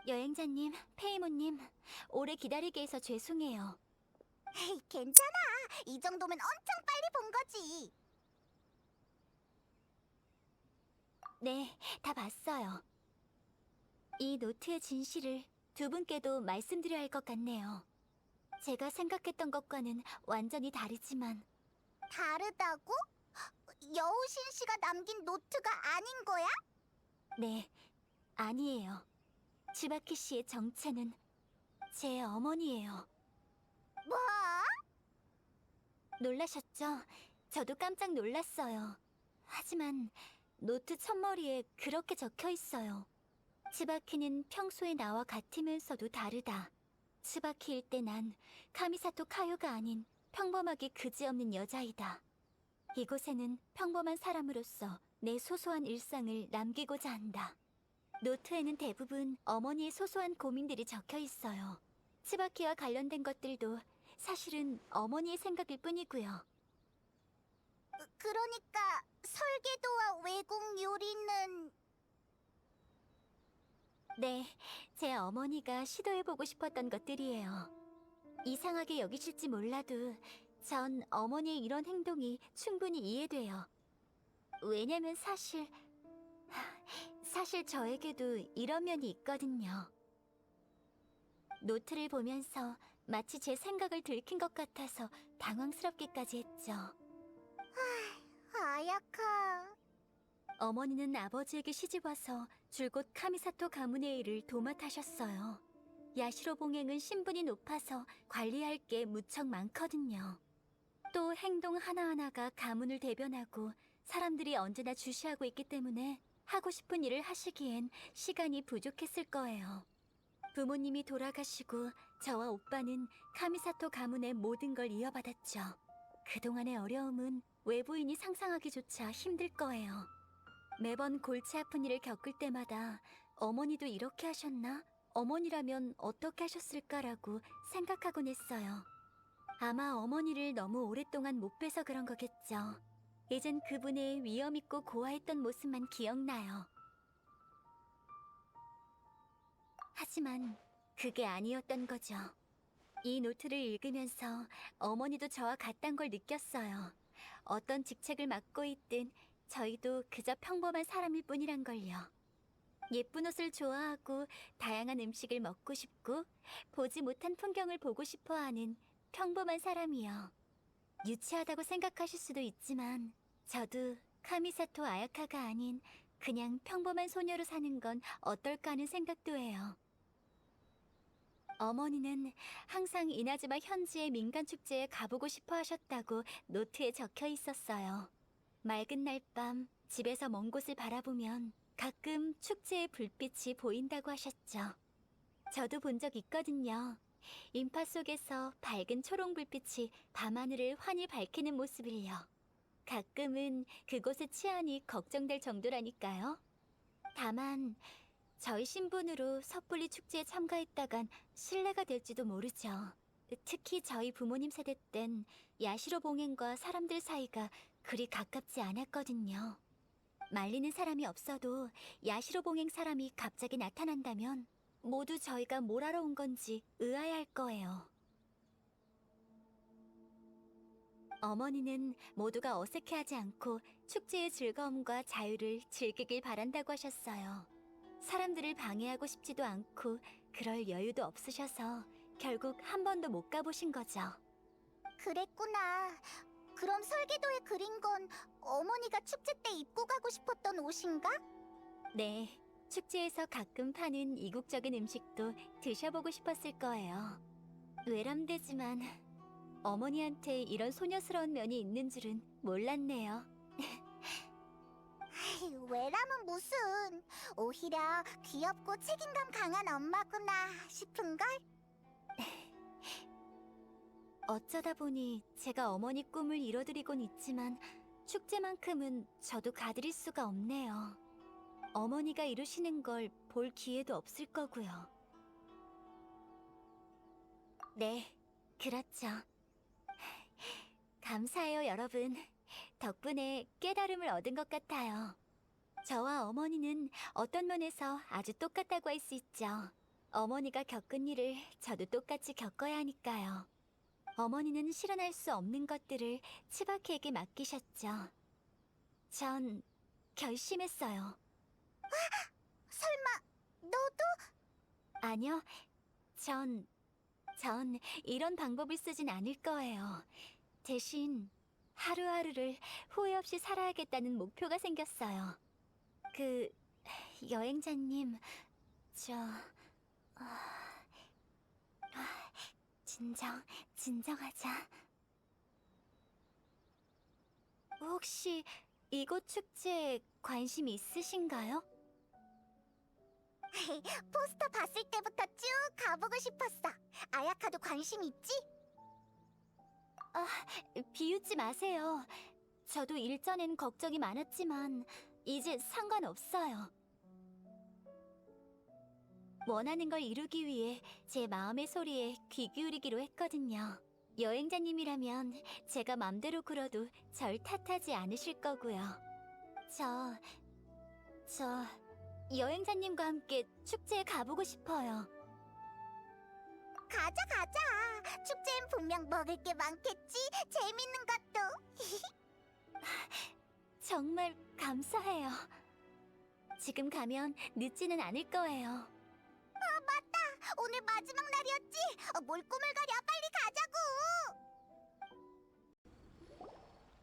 여행자님, 페이모님, 오래 기다리게 해서 죄송해요. 에이, 괜찮아. 이 정도면 엄청 빨리 본 거지. 네, 다 봤어요. 이 노트의 진실을 두 분께도 말씀드려야 할 것 같네요. 제가 생각했던 것과는 완전히 다르지만, 다르다고? 여우신 씨가 남긴 노트가 아닌 거야? 네, 아니에요. 츠바키 씨의 정체는 제 어머니예요. 뭐? 놀라셨죠? 저도 깜짝 놀랐어요. 하지만 노트 첫머리에 그렇게 적혀 있어요. 츠바키는 평소에 나와 같으면서도 다르다. 츠바키일 때 난 카미사토 카요가 아닌 평범하게 그지없는 여자이다. 이곳에는 평범한 사람으로서 내 소소한 일상을 남기고자 한다. 노트에는 대부분 어머니의 소소한 고민들이 적혀 있어요. 츠바키와 관련된 것들도 사실은 어머니의 생각일 뿐이고요. 그러니까 설계도와 외국 요리는 네, 제 어머니가 시도해보고 싶었던 것들이에요. 이상하게 여기실지 몰라도 전 어머니의 이런 행동이 충분히 이해돼요. 왜냐면 사실 저에게도 이런 면이 있거든요. 노트를 보면서 마치 제 생각을 들킨 것 같아서 당황스럽기까지 했죠. 아야카. 어머니는 아버지에게 시집와서 줄곧 카미사토 가문의 일을 도맡아셨어요. 야시로 봉행은 신분이 높아서 관리할 게 무척 많거든요. 또 행동 하나하나가 가문을 대변하고 사람들이 언제나 주시하고 있기 때문에 하고 싶은 일을 하시기엔 시간이 부족했을 거예요. 부모님이 돌아가시고 저와 오빠는 카미사토 가문의 모든 걸 이어받았죠. 그동안의 어려움은 외부인이 상상하기조차 힘들 거예요. 매번 골치 아픈 일을 겪을 때마다 어머니도 이렇게 하셨나? 어머니라면 어떻게 하셨을까라고 생각하곤 했어요. 아마 어머니를 너무 오랫동안 못 뵈서 그런 거겠죠. 이젠 그분의 위엄있고 고아했던 모습만 기억나요. 하지만 그게 아니었던 거죠. 이 노트를 읽으면서 어머니도 저와 같단 걸 느꼈어요. 어떤 직책을 맡고 있든 저희도 그저 평범한 사람일 뿐이란 걸요. 예쁜 옷을 좋아하고 다양한 음식을 먹고 싶고 보지 못한 풍경을 보고 싶어 하는 평범한 사람이요. 유치하다고 생각하실 수도 있지만 저도 카미사토 아야카가 아닌 그냥 평범한 소녀로 사는 건 어떨까 하는 생각도 해요. 어머니는 항상 이나즈마 현지의 민간 축제에 가보고 싶어 하셨다고 노트에 적혀 있었어요. 맑은 날 밤 집에서 먼 곳을 바라보면 가끔 축제의 불빛이 보인다고 하셨죠. 저도 본 적 있거든요. 인파 속에서 밝은 초록 불빛이 밤하늘을 환히 밝히는 모습을요. 가끔은 그곳의 치안이 걱정될 정도라니까요. 다만 저희 신분으로 섣불리 축제에 참가했다간 실례가 될지도 모르죠. 특히 저희 부모님 세대 땐 야시로 봉행과 사람들 사이가 그리 가깝지 않았거든요. 말리는 사람이 없어도 야시로 봉행 사람이 갑자기 나타난다면 모두 저희가 뭘 하러 온 건지 의아해할 거예요. 어머니는 모두가 어색해하지 않고 축제의 즐거움과 자유를 즐기길 바란다고 하셨어요. 사람들을 방해하고 싶지도 않고 그럴 여유도 없으셔서 결국 한 번도 못 가보신 거죠. 그랬구나. 그럼 설계도에 그린 건 어머니가 축제 때 입고 가고 싶었던 옷인가? 네, 축제에서 가끔 파는 이국적인 음식도 드셔보고 싶었을 거예요. 외람되지만 어머니한테 이런 소녀스러운 면이 있는 줄은 몰랐네요. 아이, 왜라면 무슨. 오히려 귀엽고 책임감 강한 엄마구나 싶은걸? 어쩌다 보니 제가 어머니 꿈을 이뤄드리곤 있지만 축제만큼은 저도 가드릴 수가 없네요. 어머니가 이루시는 걸 볼 기회도 없을 거고요. 네, 그렇죠. 감사해요, 여러분. 덕분에 깨달음을 얻은 것 같아요. 저와 어머니는 어떤 면에서 아주 똑같다고 할 수 있죠. 어머니가 겪은 일을 저도 똑같이 겪어야 하니까요. 어머니는 실현할 수 없는 것들을 치바키에게 맡기셨죠. 전 결심했어요. 설마 너도? 아니요, 전 이런 방법을 쓰진 않을 거예요. 대신 하루하루를 후회 없이 살아야겠다는 목표가 생겼어요. 여행자님, 진정하자. 혹시 이곳 축제에 관심 있으신가요? 포스터 봤을 때부터 쭉 가보고 싶었어. 아야카도 관심 있지? 비웃지 마세요. 저도 일전엔 걱정이 많았지만 이제 상관없어요. 원하는 걸 이루기 위해 제 마음의 소리에 귀 기울이기로 했거든요. 여행자님이라면 제가 맘대로 굴어도 절 탓하지 않으실 거고요. 저 여행자님과 함께 축제에 가보고 싶어요. 가자. 축제엔 분명 먹을 게 많겠지? 재밌는 것도. 정말 감사해요. 지금 가면 늦지는 않을 거예요. 오늘 마지막 날이었지? 뭘 꾸물거려, 빨리 가자고!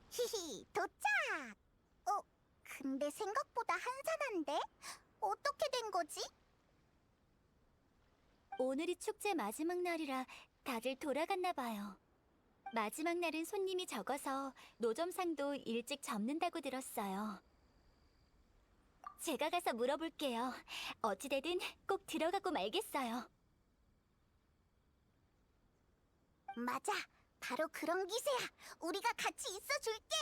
히히, 도착! 근데 생각보다 한산한데? 어떻게 된 거지? 오늘이 축제 마지막 날이라 다들 돌아갔나 봐요. 마지막 날은 손님이 적어서 노점상도 일찍 접는다고 들었어요. 제가 가서 물어볼게요. 어찌되든 꼭 들어가고 말겠어요. 맞아, 바로 그런 기세야. 우리가 같이 있어줄게.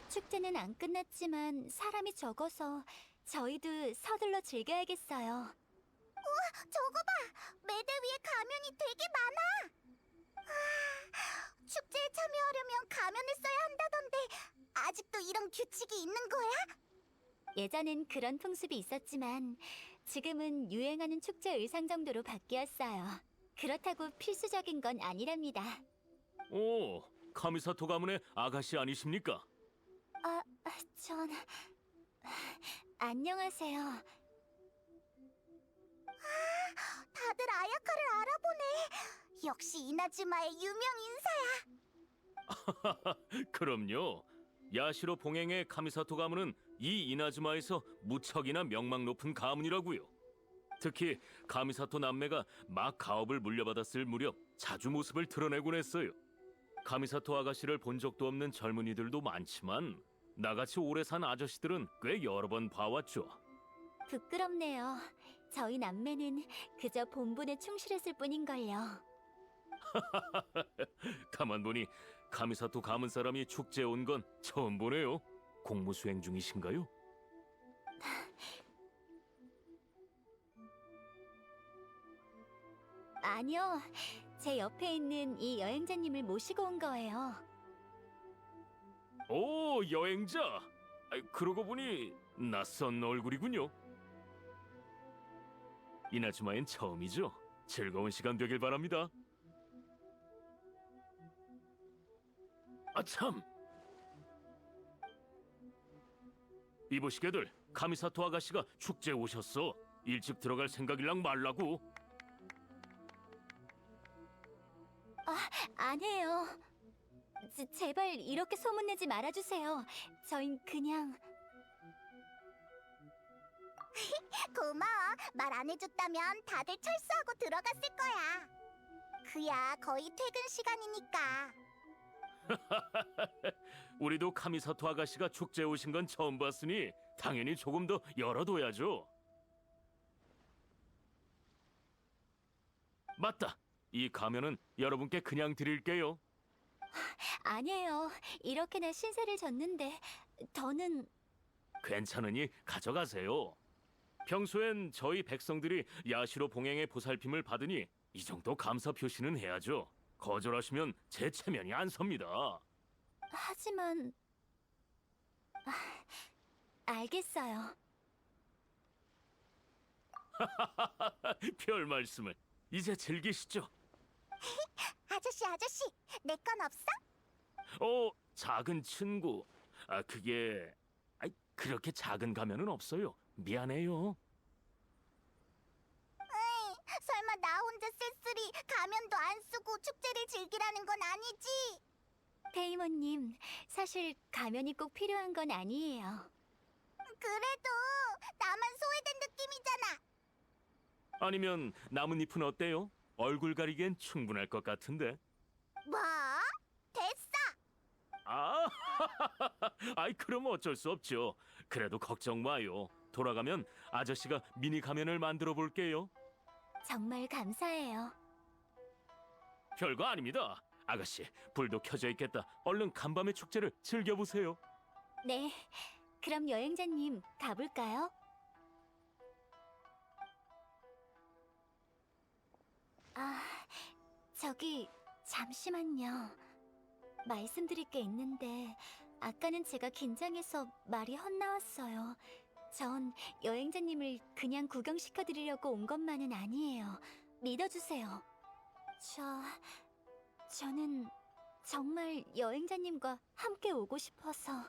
축제는 안 끝났지만 사람이 적어서 저희도 서둘러 즐겨야겠어요. 저거 봐! 매대 위에 가면이 되게 많아! 축제에 참여하려면 가면을 써야 한다던데 아직도 이런 규칙이 있는 거야? 예전엔 그런 풍습이 있었지만 지금은 유행하는 축제 의상 정도로 바뀌었어요. 그렇다고 필수적인 건 아니랍니다. 오, 카미사토 가문의 아가씨 아니십니까? 전... 안녕하세요. 다들 아야카를 알아보네. 역시 이나즈마의 유명 인사야. 그럼요. 야시로 봉행의 카미사토 가문은 이 이나즈마에서 무척이나 명망 높은 가문이라고요. 특히 카미사토 남매가 막 가업을 물려받았을 무렵 자주 모습을 드러내곤 했어요. 카미사토 아가씨를 본 적도 없는 젊은이들도 많지만 나같이 오래 산 아저씨들은 꽤 여러 번 봐왔죠. 부끄럽네요. 저희 남매는 그저 본분에 충실했을 뿐인걸요. 가만 보니 카미사토 가문 사람이 축제에 온 건 처음 보네요. 공무 수행 중이신가요? 아니요. 제 옆에 있는 이 여행자님을 모시고 온 거예요. 오, 여행자! 그러고 보니 낯선 얼굴이군요. 이나즈마엔 처음이죠. 즐거운 시간 되길 바랍니다. 아참! 이보시게들, 카미사토 아가씨가 축제에 오셨어. 일찍 들어갈 생각일랑 말라고. 아니에요. 제발 이렇게 소문내지 말아주세요. 저흰 그냥... 고마워. 말 안 해줬다면 다들 철수하고 들어갔을 거야. 그야 거의 퇴근 시간이니까. 우리도 카미사토 아가씨가 축제에 오신 건 처음 봤으니 당연히 조금 더 열어둬야죠. 맞다. 이 가면은 여러분께 그냥 드릴게요. 아니에요. 이렇게나 신세를 졌는데 더는... 괜찮으니 가져가세요. 평소엔 저희 백성들이 야시로 봉행의 보살핌을 받으니 이 정도 감사 표시는 해야죠. 거절하시면 제 체면이 안 섭니다. 하지만... 알겠어요. 별 말씀을. 이제 즐기시죠. 아저씨, 내 건 없어? 작은 친구. 그게 그렇게 작은 가면은 없어요. 미안해요. 설마 나 혼자 쓸쓸히 가면도 안 쓰고 축제를 즐기라는 건 아니지? 페이모님, 사실 가면이 꼭 필요한 건 아니에요. 그래도 나만 소외된 느낌이잖아. 아니면 나뭇잎은 어때요? 얼굴 가리기엔 충분할 것 같은데. 뭐? 됐어. 아, 그럼 어쩔 수 없죠. 그래도 걱정 마요. 돌아가면 아저씨가 미니 가면을 만들어 볼게요. 정말 감사해요. 별거 아닙니다. 아가씨, 불도 켜져 있겠다. 얼른 간밤의 축제를 즐겨보세요. 네, 그럼 여행자님 가볼까요? 저기 잠시만요. 말씀드릴 게 있는데 아까는 제가 긴장해서 말이 헛나왔어요. 전 여행자님을 그냥 구경시켜드리려고 온 것만은 아니에요. 믿어주세요. 저는 정말 여행자님과 함께 오고 싶어서.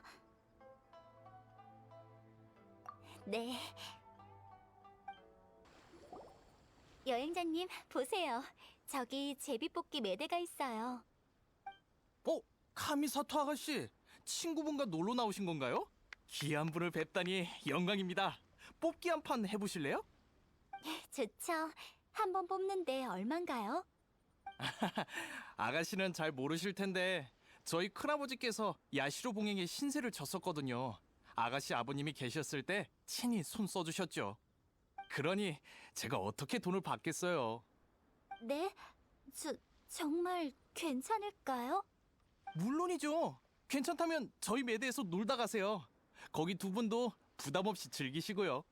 네. 여행자님, 보세요. 저기 제비뽑기 매대가 있어요. 카미사토 아가씨, 친구분과 놀러 나오신 건가요? 귀한 분을 뵙다니 영광입니다. 뽑기 한 판 해보실래요? 좋죠. 한 번 뽑는데 얼만가요? 아가씨는 잘 모르실 텐데 저희 큰아버지께서 야시로 봉행에 신세를 졌었거든요. 아가씨 아버님이 계셨을 때 친히 손 써주셨죠. 그러니 제가 어떻게 돈을 받겠어요. 네? 정말 괜찮을까요? 물론이죠. 괜찮다면 저희 매대에서 놀다 가세요. 거기 두 분도 부담 없이 즐기시고요.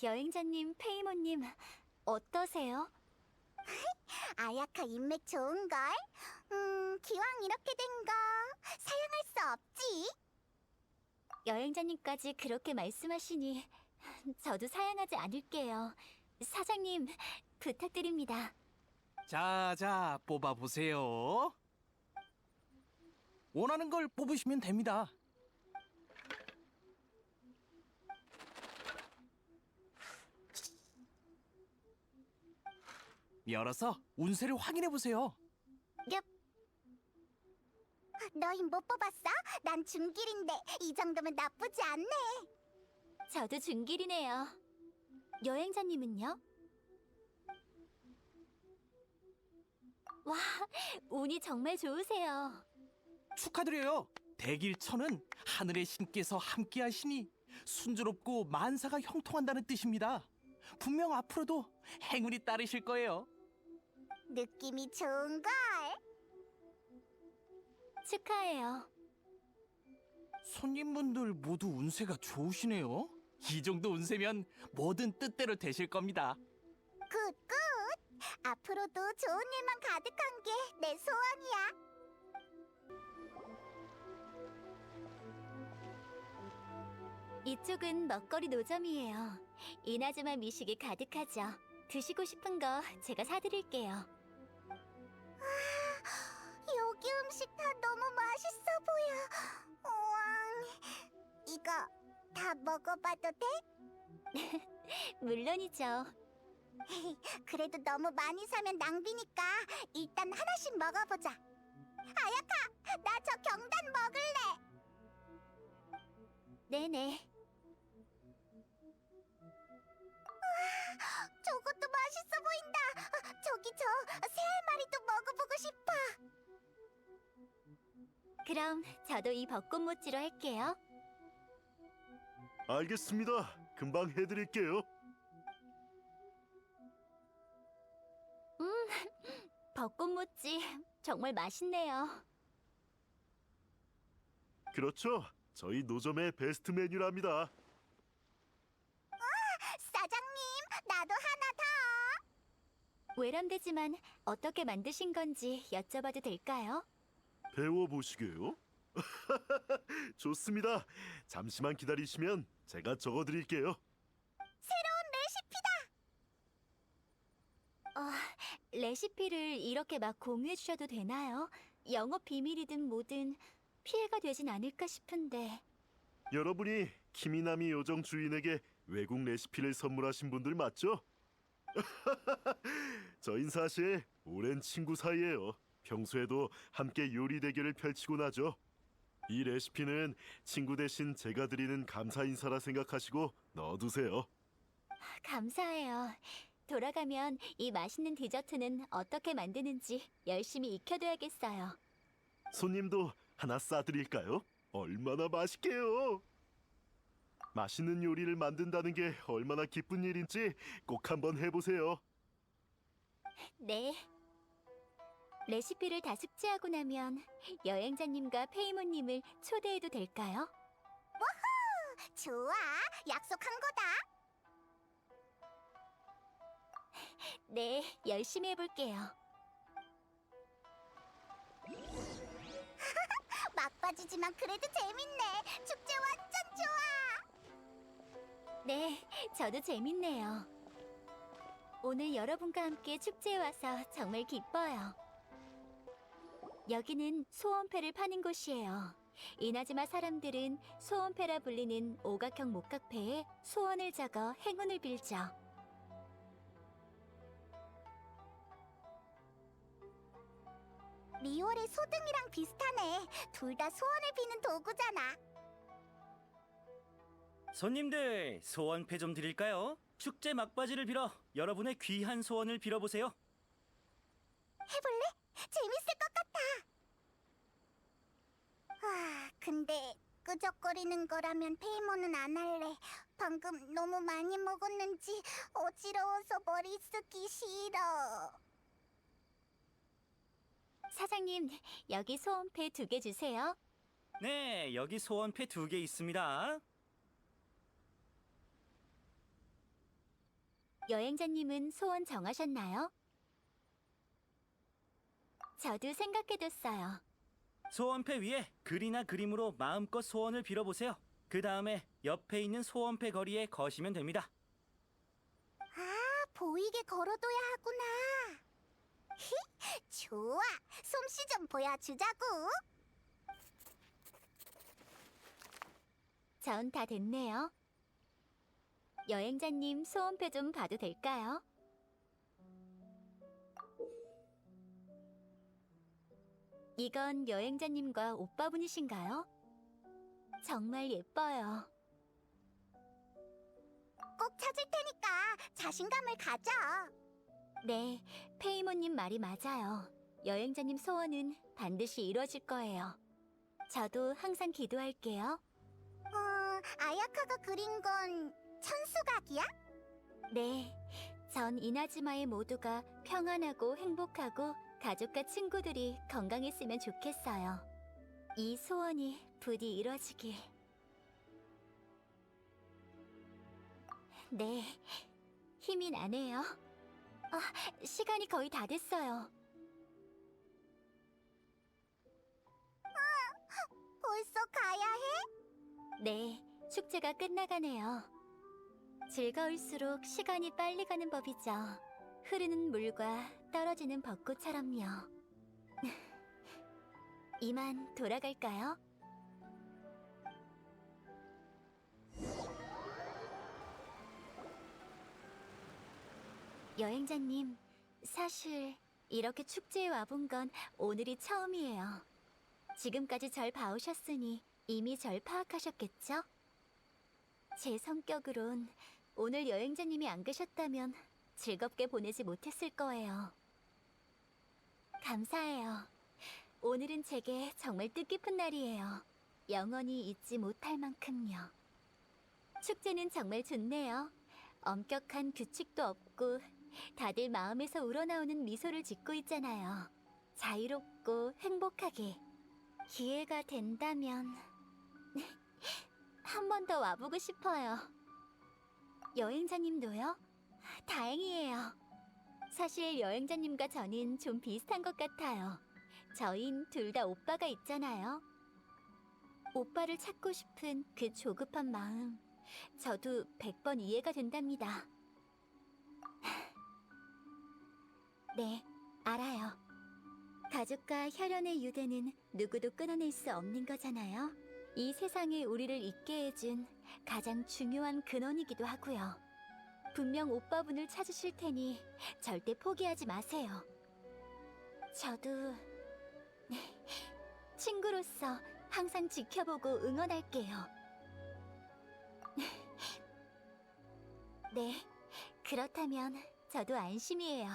여행자님, 페이모님, 어떠세요? 아야카 인맥 좋은걸? 기왕 이렇게 된 거 사양할 수 없지? 여행자님까지 그렇게 말씀하시니 저도 사양하지 않을게요. 사장님, 부탁드립니다. 자, 뽑아보세요. 원하는 걸 뽑으시면 됩니다. 열어서 운세를 확인해보세요. 너희 못 뽑았어? 난 중길인데 이 정도면 나쁘지 않네. 저도 중길이네요. 여행자님은요? 와, 운이 정말 좋으세요. 축하드려요. 대길천은 하늘의 신께서 함께하시니 순조롭고 만사가 형통한다는 뜻입니다. 분명 앞으로도 행운이 따르실 거예요. 느낌이 좋은걸? 축하해요. 손님분들 모두 운세가 좋으시네요. 이 정도 운세면 뭐든 뜻대로 되실 겁니다. 굿! 앞으로도 좋은 일만 가득한 게 내 소원이야. 이쪽은 먹거리 노점이에요. 이나즈마 미식이 가득하죠. 드시고 싶은 거 제가 사드릴게요. 여기 음식 다 너무 맛있어 보여. 우왕. 이거 다 먹어봐도 돼? 물론이죠. 그래도 너무 많이 사면 낭비니까 일단 하나씩 먹어보자. 아야카, 나 저 경단 먹을래. 네네. 저것도 맛있어 보인다. 저기 저 새알마리도 먹어보고 싶어. 그럼 저도 이 벚꽃모찌로 할게요. 알겠습니다. 금방 해드릴게요. 벚꽃모찌 정말 맛있네요. 그렇죠. 저희 노점의 베스트 메뉴랍니다. 사장님, 나도 하나 더. 외람되지만 어떻게 만드신 건지 여쭤봐도 될까요? 배워보시게요. 좋습니다. 잠시만 기다리시면 제가 적어드릴게요. 레시피를 이렇게 막 공유해 주셔도 되나요? 영업 비밀이든 뭐든 피해가 되진 않을까 싶은데. 여러분이 키미나미 요정 주인에게 외국 레시피를 선물하신 분들 맞죠? 저흰 사실 오랜 친구 사이예요. 평소에도 함께 요리 대결을 펼치곤 하죠. 이 레시피는 친구 대신 제가 드리는 감사 인사라 생각하시고 넣어두세요. 감사해요. 돌아가면 이 맛있는 디저트는 어떻게 만드는지 열심히 익혀둬야겠어요. 손님도 하나 싸드릴까요? 얼마나 맛있게요. 맛있는 요리를 만든다는 게 얼마나 기쁜 일인지 꼭 한번 해보세요. 네. 레시피를 다 숙지하고 나면 여행자님과 페이모님을 초대해도 될까요? 좋아, 약속한 거다. 네, 열심히 해볼게요. 막바지지만 그래도 재밌네. 축제 완전 좋아. 네, 저도 재밌네요. 오늘 여러분과 함께 축제에 와서 정말 기뻐요. 여기는 소원패를 파는 곳이에요. 이나즈마 사람들은 소원패라 불리는 오각형 목각패에 소원을 적어 행운을 빌죠. 리월의 소등이랑 비슷하네. 둘 다 소원을 비는 도구잖아. 손님들, 소원패 좀 드릴까요? 축제 막바지를 빌어 여러분의 귀한 소원을 빌어보세요. 해볼래? 재밌을 것 같아. 근데 끄적거리는 거라면 페이모는 안 할래. 방금 너무 많이 먹었는지 어지러워서 머리 쓰기 싫어. 사장님, 여기 소원패 2개 주세요. 네, 여기 소원패 2개 있습니다. 여행자님은 소원 정하셨나요? 저도 생각해뒀어요. 소원패 위에 글이나 그림으로 마음껏 소원을 빌어보세요. 그 다음에 옆에 있는 소원패 거리에 거시면 됩니다. 보이게 걸어둬야 하구나. 좋아, 솜씨 좀 보여주자고. 전 다 됐네요. 여행자님 소원패 좀 봐도 될까요? 이건 여행자님과 오빠분이신가요? 정말 예뻐요. 꼭 찾을 테니까 자신감을 가져. 네, 페이모님 말이 맞아요. 여행자님 소원은 반드시 이루어질 거예요. 저도 항상 기도할게요. 아야카가 그린 건 천수각이야? 네, 전 이나즈마의 모두가 평안하고 행복하고 가족과 친구들이 건강했으면 좋겠어요. 이 소원이 부디 이루어지길. 네, 힘이 나네요. 시간이 거의 다 됐어요. 벌써 가야 해? 네, 축제가 끝나가네요. 즐거울수록 시간이 빨리 가는 법이죠. 흐르는 물과 떨어지는 벚꽃처럼요. 이만 돌아갈까요? 여행자님, 사실 이렇게 축제에 와본 건 오늘이 처음이에요. 지금까지 절 봐오셨으니 이미 절 파악하셨겠죠? 제 성격으론 오늘 여행자님이 안 계셨다면 즐겁게 보내지 못했을 거예요. 감사해요. 오늘은 제게 정말 뜻깊은 날이에요. 영원히 잊지 못할 만큼요. 축제는 정말 좋네요. 엄격한 규칙도 없고 다들 마음에서 우러나오는 미소를 짓고 있잖아요. 자유롭고 행복하게. 기회가 된다면 한 번 더 와보고 싶어요. 여행자님도요? 다행이에요. 사실 여행자님과 저는 좀 비슷한 것 같아요. 저흰 둘 다 오빠가 있잖아요. 오빠를 찾고 싶은 그 조급한 마음, 저도 100번 이해가 된답니다. 네, 알아요. 가족과 혈연의 유대는 누구도 끊어낼 수 없는 거잖아요. 이 세상에 우리를 있게 해준 가장 중요한 근원이기도 하고요. 분명 오빠분을 찾으실 테니 절대 포기하지 마세요. 저도 친구로서 항상 지켜보고 응원할게요. 네, 그렇다면 저도 안심이에요.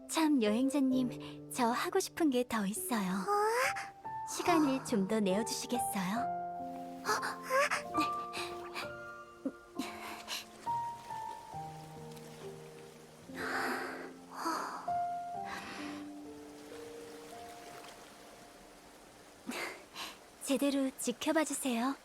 참, 여행자님, 저 하고 싶은 게 더 있어요. 시간을 좀 더 내어주시겠어요? 제대로 지켜봐 주세요.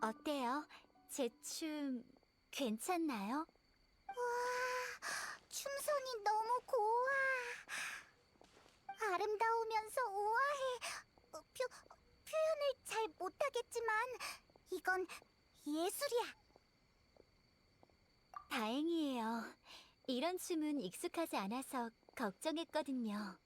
어때요? 제 춤 괜찮나요? 와, 춤선이 너무 고와. 아름다우면서 우아해. 표현을 잘 못하겠지만 이건 예술이야. 다행이에요. 이런 춤은 익숙하지 않아서 걱정했거든요.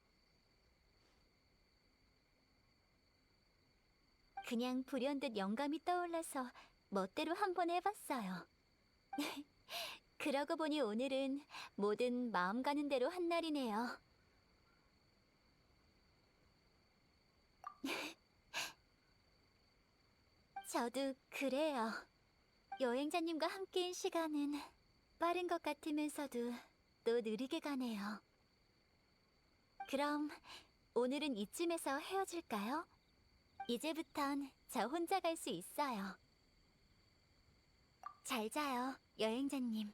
그냥 불현듯 영감이 떠올라서 멋대로 한번 해봤어요. 그러고 보니 오늘은 뭐든 마음 가는 대로 한 날이네요. 저도 그래요. 여행자님과 함께인 시간은 빠른 것 같으면서도 또 느리게 가네요. 그럼 오늘은 이쯤에서 헤어질까요? 이제부턴 저 혼자 갈 수 있어요. 잘 자요, 여행자님.